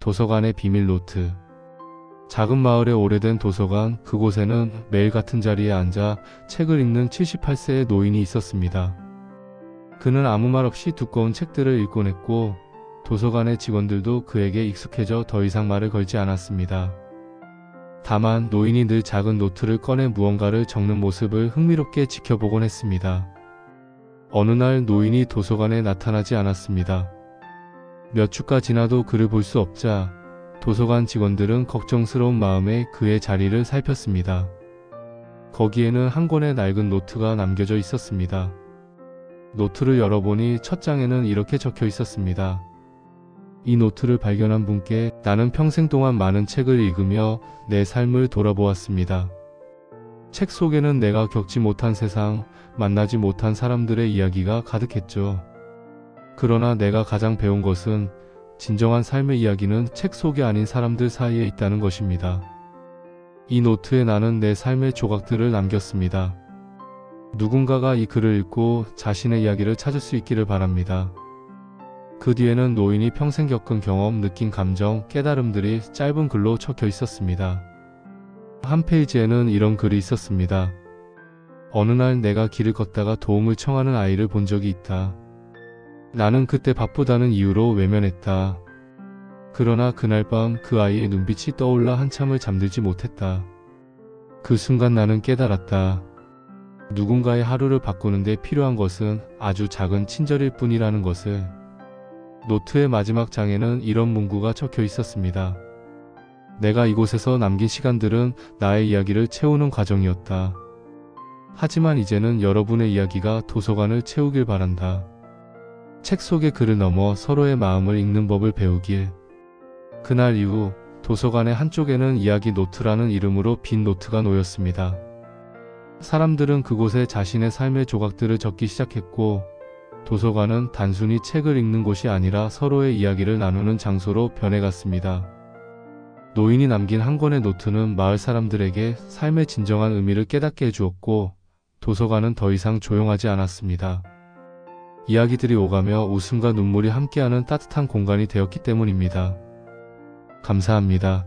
도서관의 비밀 노트. 작은 마을의 오래된 도서관, 그곳에는 매일 같은 자리에 앉아 책을 읽는 78세의 노인이 있었습니다. 그는 아무 말 없이 두꺼운 책들을 읽곤 했고, 도서관의 직원들도 그에게 익숙해져 더 이상 말을 걸지 않았습니다. 다만 노인이 늘 작은 노트를 꺼내 무언가를 적는 모습을 흥미롭게 지켜보곤 했습니다. 어느 날 노인이 도서관에 나타나지 않았습니다. 몇 주가 지나도 그를 볼 수 없자 도서관 직원들은 걱정스러운 마음에 그의 자리를 살폈습니다. 거기에는 한 권의 낡은 노트가 남겨져 있었습니다. 노트를 열어보니 첫 장에는 이렇게 적혀 있었습니다. 이 노트를 발견한 분께 나는 평생 동안 많은 책을 읽으며 내 삶을 돌아보았습니다. 책 속에는 내가 겪지 못한 세상, 만나지 못한 사람들의 이야기가 가득했죠. 그러나 내가 가장 배운 것은 진정한 삶의 이야기는 책 속이 아닌 사람들 사이에 있다는 것입니다. 이 노트에 나는 내 삶의 조각들을 남겼습니다. 누군가가 이 글을 읽고 자신의 이야기를 찾을 수 있기를 바랍니다. 그 뒤에는 노인이 평생 겪은 경험, 느낀 감정, 깨달음들이 짧은 글로 적혀 있었습니다. 한 페이지에는 이런 글이 있었습니다. 어느 날 내가 길을 걷다가 도움을 청하는 아이를 본 적이 있다. 나는 그때 바쁘다는 이유로 외면했다. 그러나 그날 밤 그 아이의 눈빛이 떠올라 한참을 잠들지 못했다. 그 순간 나는 깨달았다. 누군가의 하루를 바꾸는 데 필요한 것은 아주 작은 친절일 뿐이라는 것을. 노트의 마지막 장에는 이런 문구가 적혀 있었습니다. 내가 이곳에서 남긴 시간들은 나의 이야기를 채우는 과정이었다. 하지만 이제는 여러분의 이야기가 도서관을 채우길 바란다. 책 속의 글을 넘어 서로의 마음을 읽는 법을 배우길. 그날 이후 도서관의 한쪽에는 이야기 노트라는 이름으로 빈 노트가 놓였습니다. 사람들은 그곳에 자신의 삶의 조각들을 적기 시작했고, 도서관은 단순히 책을 읽는 곳이 아니라 서로의 이야기를 나누는 장소로 변해갔습니다. 노인이 남긴 한 권의 노트는 마을 사람들에게 삶의 진정한 의미를 깨닫게 해주었고, 도서관은 더 이상 조용하지 않았습니다. 이야기들이 오가며 웃음과 눈물이 함께하는 따뜻한 공간이 되었기 때문입니다. 감사합니다.